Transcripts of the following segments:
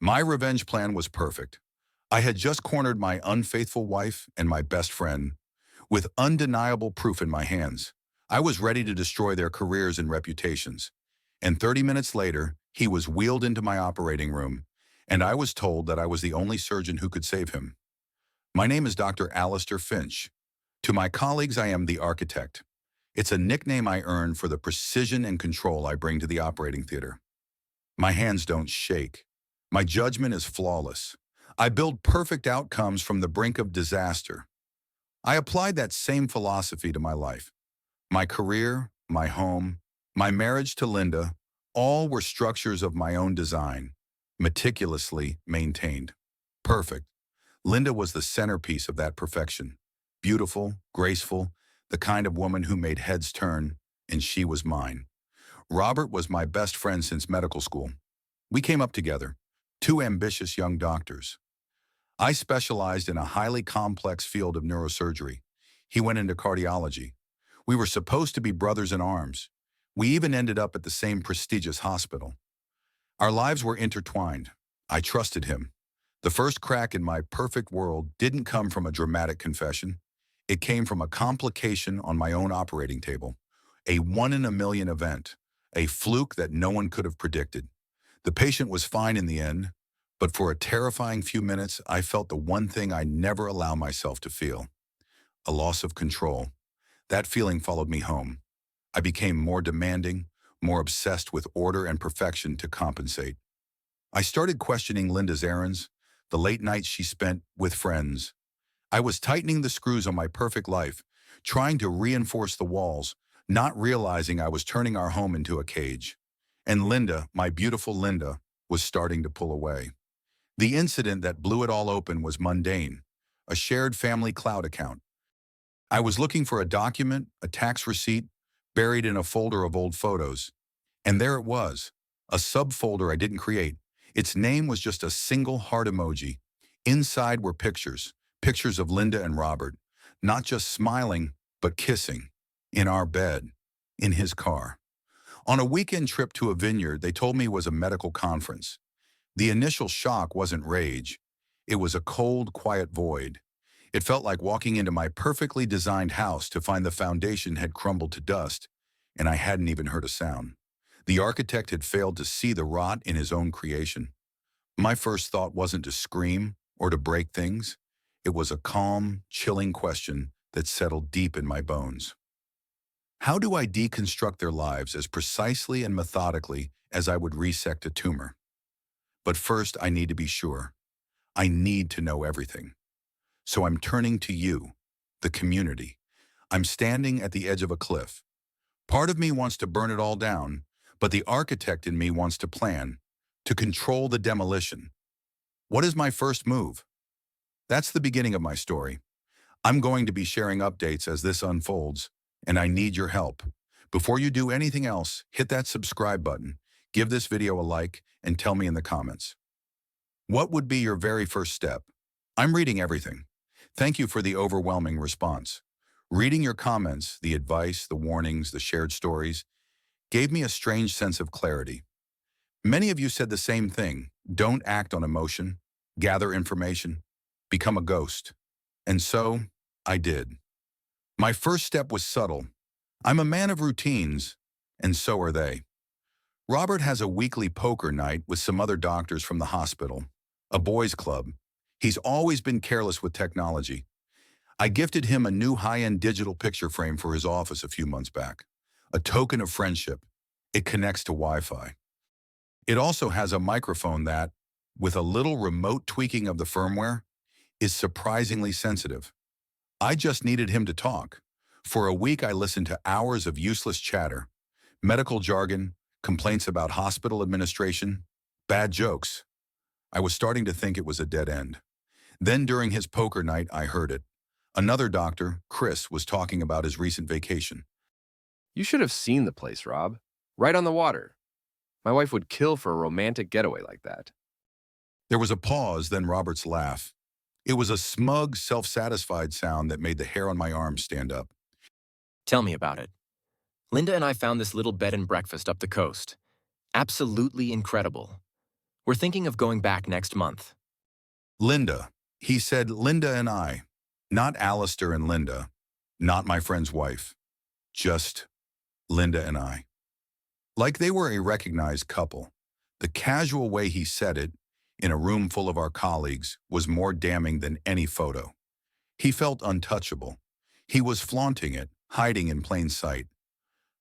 My revenge plan was perfect. I had just cornered my unfaithful wife and my best friend with undeniable proof in my hands. I was ready to destroy their careers and reputations. And 30 minutes later, he was wheeled into my operating room, and I was told that I was the only surgeon who could save him. My name is Dr. Alistair Finch. To my colleagues, I am the architect. It's a nickname I earned for the precision and control I bring to the operating theater. My hands don't shake. My judgment is flawless. I build perfect outcomes from the brink of disaster. I applied that same philosophy to my life. My career, my home, my marriage to Linda, all were structures of my own design, meticulously maintained. Perfect. Linda was the centerpiece of that perfection. Beautiful, graceful, the kind of woman who made heads turn, and she was mine. Robert was my best friend since medical school. We came up together, two ambitious young doctors. I specialized in a highly complex field of neurosurgery. He went into cardiology. We were supposed to be brothers in arms. We even ended up at the same prestigious hospital. Our lives were intertwined. I trusted him. The first crack in my perfect world didn't come from a dramatic confession. It came from a complication on my own operating table, a one-in-a-million event, a fluke that no one could have predicted. The patient was fine in the end, but for a terrifying few minutes, I felt the one thing I never allow myself to feel, a loss of control. That feeling followed me home. I became more demanding, more obsessed with order and perfection to compensate. I started questioning Linda's errands, the late nights she spent with friends. I was tightening the screws on my perfect life, trying to reinforce the walls, not realizing I was turning our home into a cage. And Linda, my beautiful Linda, was starting to pull away. The incident that blew it all open was mundane, a shared family cloud account. I was looking for a document, a tax receipt, buried in a folder of old photos. And there it was, a subfolder I didn't create. Its name was just a single heart emoji. Inside were pictures, pictures of Linda and Robert, not just smiling, but kissing, in our bed, in his car. On a weekend trip to a vineyard they told me was a medical conference. The initial shock wasn't rage. It was a cold, quiet void. It felt like walking into my perfectly designed house to find the foundation had crumbled to dust, and I hadn't even heard a sound. The architect had failed to see the rot in his own creation. My first thought wasn't to scream or to break things. It was a calm, chilling question that settled deep in my bones. How do I deconstruct their lives as precisely and methodically as I would resect a tumor? But first, I need to be sure. I need to know everything. So I'm turning to you, the community. I'm standing at the edge of a cliff. Part of me wants to burn it all down, but the architect in me wants to plan, to control the demolition. What is my first move? That's the beginning of my story. I'm going to be sharing updates as this unfolds, and I need your help. Before you do anything else, hit that subscribe button, give this video a like, and tell me in the comments. What would be your very first step? I'm reading everything. Thank you for the overwhelming response. Reading your comments, the advice, the warnings, the shared stories, gave me a strange sense of clarity. Many of you said the same thing. Don't act on emotion, gather information, become a ghost. And so, I did. My first step was subtle. I'm a man of routines, and so are they. Robert has a weekly poker night with some other doctors from the hospital, a boys' club. He's always been careless with technology. I gifted him a new high-end digital picture frame for his office a few months back, a token of friendship. It connects to Wi-Fi. It also has a microphone that, with a little remote tweaking of the firmware, is surprisingly sensitive. I just needed him to talk. For a week, I listened to hours of useless chatter, medical jargon, complaints about hospital administration, bad jokes. I was starting to think it was a dead end. Then during his poker night, I heard it. Another doctor, Chris, was talking about his recent vacation. You should have seen the place, Rob. Right on the water. My wife would kill for a romantic getaway like that. There was a pause, then Robert's laugh. It was a smug, self-satisfied sound that made the hair on my arm stand up. Tell me about it. Linda and I found this little bed and breakfast up the coast. Absolutely incredible. We're thinking of going back next month. Linda. He said Linda and I. Not Alistair and Linda. Not my friend's wife. Just Linda and I. Like they were a recognized couple. The casual way he said it, in a room full of our colleagues, was more damning than any photo. He felt untouchable. He was flaunting it, hiding in plain sight.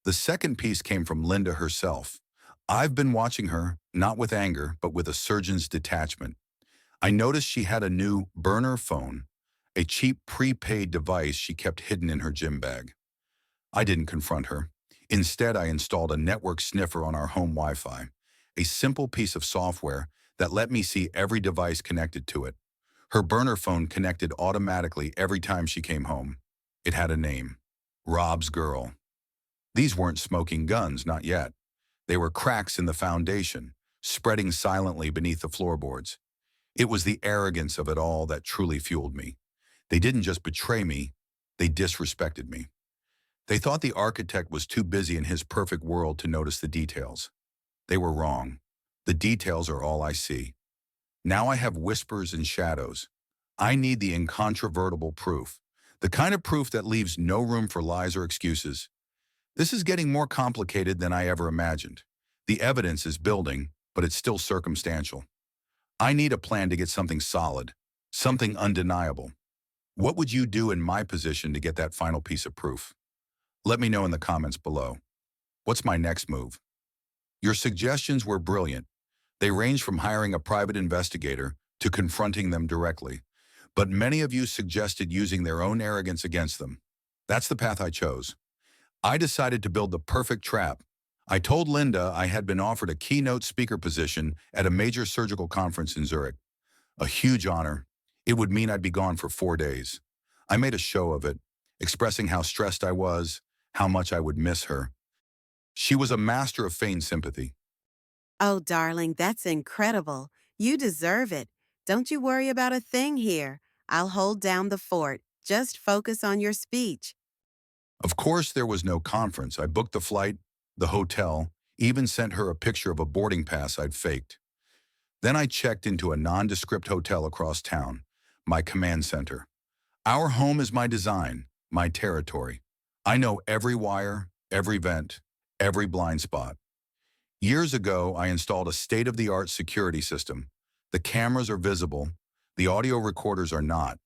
The second piece came from Linda herself. I've been watching her, not with anger, but with a surgeon's detachment. I noticed she had a new burner phone, a cheap prepaid device she kept hidden in her gym bag. I didn't confront her. Instead, I installed a network sniffer on our home Wi-Fi, a simple piece of software that let me see every device connected to it. Her burner phone connected automatically every time she came home. It had a name, Rob's Girl. These weren't smoking guns, not yet. They were cracks in the foundation, spreading silently beneath the floorboards. It was the arrogance of it all that truly fueled me. They didn't just betray me, they disrespected me. They thought the architect was too busy in his perfect world to notice the details. They were wrong. The details are all I see. Now I have whispers and shadows. I need the incontrovertible proof, the kind of proof that leaves no room for lies or excuses. This is getting more complicated than I ever imagined. The evidence is building, but it's still circumstantial. I need a plan to get something solid, something undeniable. What would you do in my position to get that final piece of proof? Let me know in the comments below. What's my next move? Your suggestions were brilliant. They range from hiring a private investigator to confronting them directly. But many of you suggested using their own arrogance against them. That's the path I chose. I decided to build the perfect trap. I told Linda I had been offered a keynote speaker position at a major surgical conference in Zurich. A huge honor. It would mean I'd be gone for 4 days. I made a show of it, expressing how stressed I was, how much I would miss her. She was a master of feigned sympathy. Oh, darling, that's incredible. You deserve it. Don't you worry about a thing here. I'll hold down the fort. Just focus on your speech. Of course, there was no conference. I booked the flight, the hotel, even sent her a picture of a boarding pass I'd faked. Then I checked into a nondescript hotel across town, my command center. Our home is my design, my territory. I know every wire, every vent, every blind spot. Years ago, I installed a state-of-the-art security system. The cameras are visible. The audio recorders are not.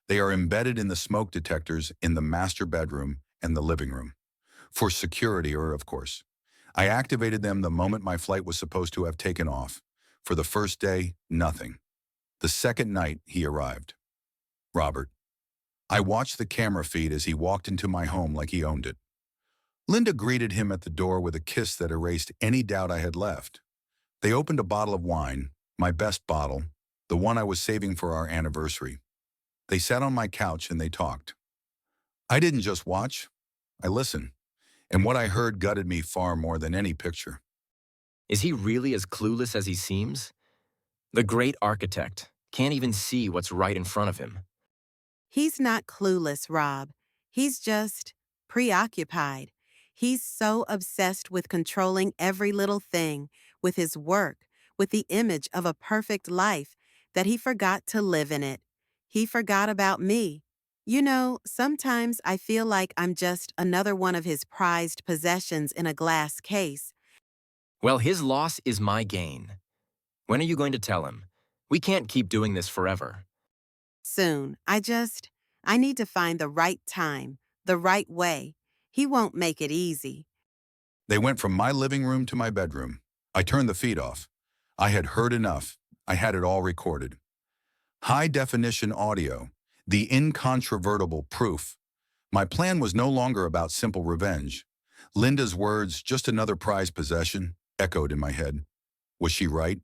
They are embedded in the smoke detectors in the master bedroom and the living room. For security, of course. I activated them the moment my flight was supposed to have taken off. For the first day, nothing. The second night, he arrived. Robert. I watched the camera feed as he walked into my home like he owned it. Linda greeted him at the door with a kiss that erased any doubt I had left. They opened a bottle of wine, my best bottle, the one I was saving for our anniversary. They sat on my couch and they talked. I didn't just watch, I listened. And what I heard gutted me far more than any picture. Is he really as clueless as he seems? The great architect can't even see what's right in front of him. He's not clueless, Rob. He's just preoccupied. He's so obsessed with controlling every little thing, with his work, with the image of a perfect life, that he forgot to live in it. He forgot about me. You know, sometimes I feel like I'm just another one of his prized possessions in a glass case. Well, his loss is my gain. When are you going to tell him? We can't keep doing this forever. Soon. I need to find the right time, the right way. He won't make it easy. They went from my living room to my bedroom. I turned the feed off. I had heard enough. I had it all recorded. High-definition audio, the incontrovertible proof. My plan was no longer about simple revenge. Linda's words, just another prized possession, echoed in my head. Was she right?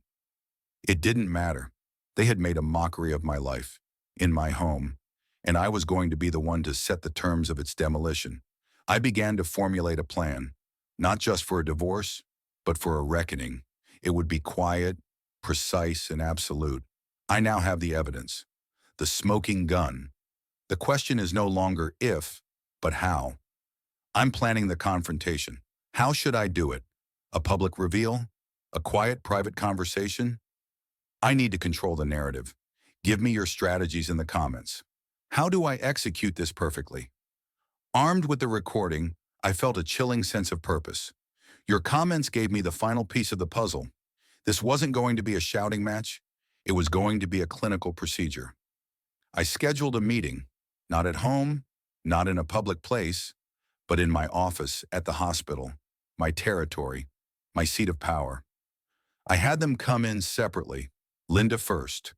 It didn't matter. They had made a mockery of my life, in my home, and I was going to be the one to set the terms of its demolition. I began to formulate a plan, not just for a divorce, but for a reckoning. It would be quiet, precise, and absolute. I now have the evidence, the smoking gun. The question is no longer if, but how. I'm planning the confrontation. How should I do it? A public reveal? A quiet, private conversation? I need to control the narrative. Give me your strategies in the comments. How do I execute this perfectly? Armed with the recording, I felt a chilling sense of purpose. Your comments gave me the final piece of the puzzle. This wasn't going to be a shouting match. It was going to be a clinical procedure. I scheduled a meeting, not at home, not in a public place, but in my office at the hospital, my territory, my seat of power. I had them come in separately, Linda first.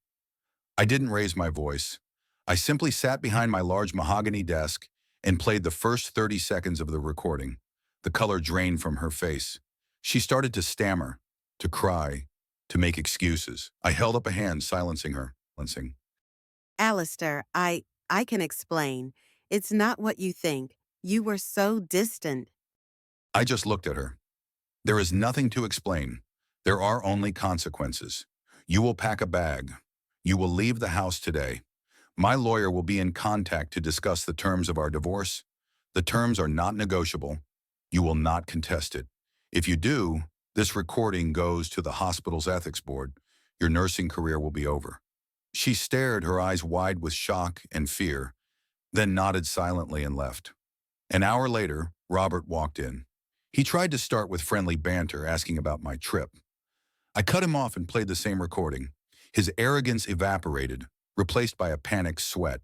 I didn't raise my voice. I simply sat behind my large mahogany desk and played the first 30 seconds of the recording. The color drained from her face. She started to stammer, to cry, to make excuses. I held up a hand, silencing her. Alistair, I can explain. It's not what you think. You were so distant. I just looked at her. There is nothing to explain. There are only consequences. You will pack a bag. You will leave the house today. My lawyer will be in contact to discuss the terms of our divorce. The terms are not negotiable. You will not contest it. If you do, this recording goes to the hospital's ethics board. Your nursing career will be over. She stared, her eyes wide with shock and fear, then nodded silently and left. An hour later, Robert walked in. He tried to start with friendly banter, asking about my trip. I cut him off and played the same recording. His arrogance evaporated, replaced by a panicked sweat.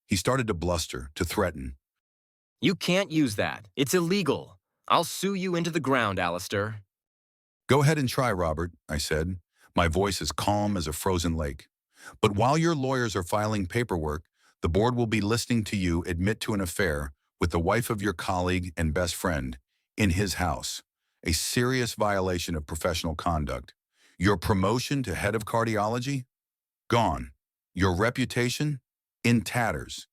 He started to bluster, to threaten. You can't use that. It's illegal. I'll sue you into the ground, Alistair. Go ahead and try, Robert, I said, my voice as calm as a frozen lake. But while your lawyers are filing paperwork, the board will be listening to you admit to an affair with the wife of your colleague and best friend in his house, a serious violation of professional conduct. Your promotion to head of cardiology? Gone. Your reputation? In tatters.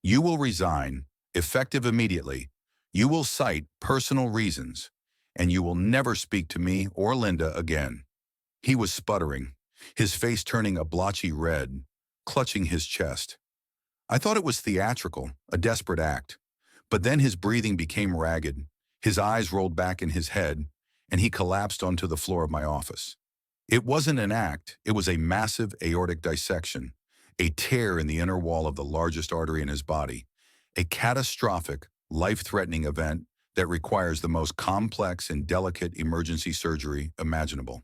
You will resign, effective immediately. You will cite personal reasons, and you will never speak to me or Linda again. He was sputtering, his face turning a blotchy red, clutching his chest. I thought it was theatrical, a desperate act. But then his breathing became ragged, his eyes rolled back in his head, and he collapsed onto the floor of my office. It wasn't an act, it was a massive aortic dissection, a tear in the inner wall of the largest artery in his body, a catastrophic, life-threatening event that requires the most complex and delicate emergency surgery imaginable.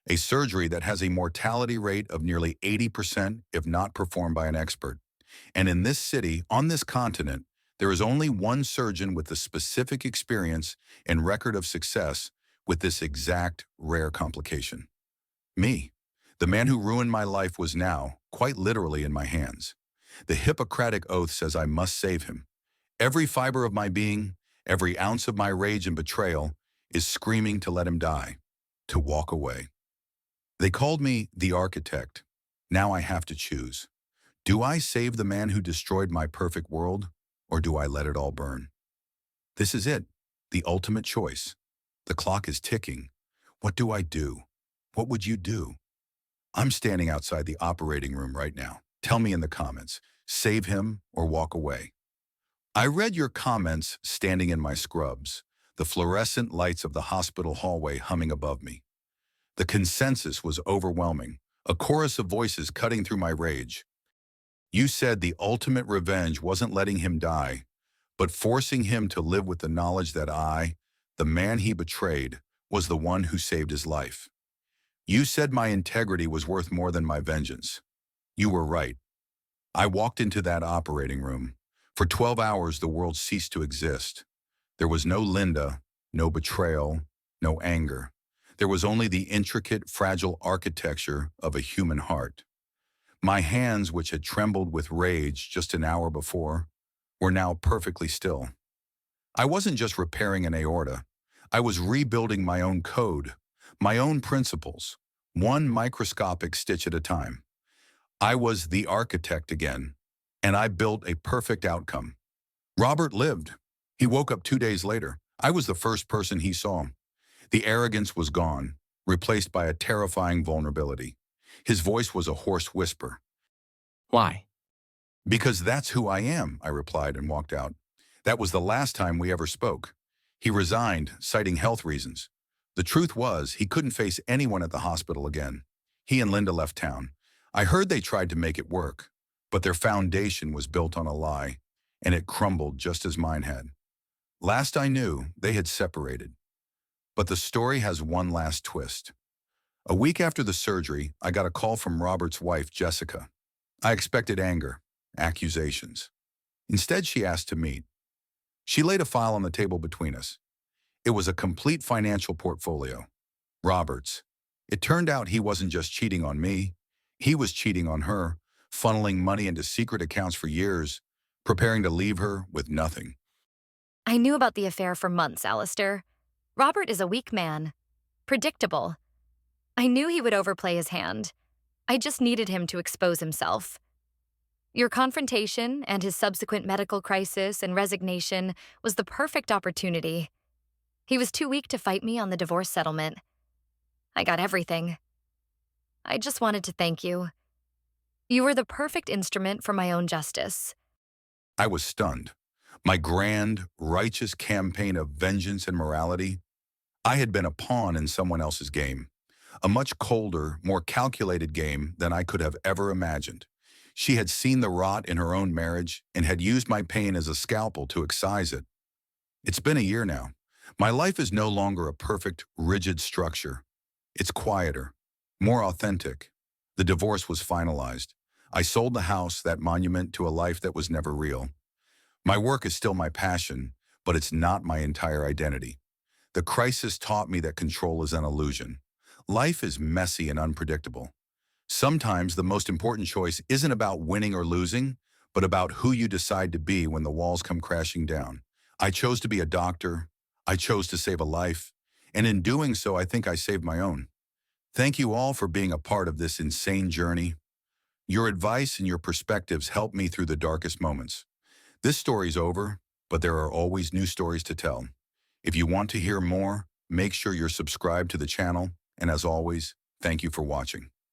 A surgery that has a mortality rate of nearly 80% if not performed by an expert. And in this city, on this continent, there is only one surgeon with the specific experience and record of success with this exact rare complication. Me, the man who ruined my life, was now, quite literally, in my hands. The Hippocratic oath says I must save him. Every fiber of my being, every ounce of my rage and betrayal is screaming to let him die, to walk away. They called me the architect. Now I have to choose. Do I save the man who destroyed my perfect world, or do I let it all burn? This is it, the ultimate choice. The clock is ticking. What do I do? What would you do? I'm standing outside the operating room right now. Tell me in the comments, save him or walk away. I read your comments standing in my scrubs, the fluorescent lights of the hospital hallway humming above me. The consensus was overwhelming, a chorus of voices cutting through my rage. You said the ultimate revenge wasn't letting him die, but forcing him to live with the knowledge that I, the man he betrayed, was the one who saved his life. You said my integrity was worth more than my vengeance. You were right. I walked into that operating room. For 12 hours, the world ceased to exist. There was no Linda, no betrayal, no anger. There was only the intricate, fragile architecture of a human heart. My hands, which had trembled with rage just an hour before, were now perfectly still. I wasn't just repairing an aorta. I was rebuilding my own code, my own principles, one microscopic stitch at a time. I was the architect again, and I built a perfect outcome. Robert lived. He woke up 2 days later. I was the first person he saw. The arrogance was gone, replaced by a terrifying vulnerability. His voice was a hoarse whisper. Why? Because that's who I am, I replied and walked out. That was the last time we ever spoke. He resigned, citing health reasons. The truth was, he couldn't face anyone at the hospital again. He and Linda left town. I heard they tried to make it work, but their foundation was built on a lie, and it crumbled just as mine had. Last I knew, they had separated. But the story has one last twist. A week after the surgery, I got a call from Robert's wife, Jessica. I expected anger, accusations. Instead, she asked to meet. She laid a file on the table between us. It was a complete financial portfolio. Robert's. It turned out he wasn't just cheating on me. He was cheating on her, funneling money into secret accounts for years, preparing to leave her with nothing. I knew about the affair for months, Alistair. Robert is a weak man. Predictable. I knew he would overplay his hand. I just needed him to expose himself. Your confrontation and his subsequent medical crisis and resignation was the perfect opportunity. He was too weak to fight me on the divorce settlement. I got everything. I just wanted to thank you. You were the perfect instrument for my own justice. I was stunned. My grand, righteous campaign of vengeance and morality, I had been a pawn in someone else's game. A much colder, more calculated game than I could have ever imagined. She had seen the rot in her own marriage and had used my pain as a scalpel to excise it. It's been a year now. My life is no longer a perfect, rigid structure. It's quieter, more authentic. The divorce was finalized. I sold the house, that monument to a life that was never real. My work is still my passion, but it's not my entire identity. The crisis taught me that control is an illusion. Life is messy and unpredictable. Sometimes the most important choice isn't about winning or losing, but about who you decide to be when the walls come crashing down. I chose to be a doctor. I chose to save a life. And in doing so, I think I saved my own. Thank you all for being a part of this insane journey. Your advice and your perspectives helped me through the darkest moments. This story's over, but there are always new stories to tell. If you want to hear more, make sure you're subscribed to the channel. And as always, thank you for watching.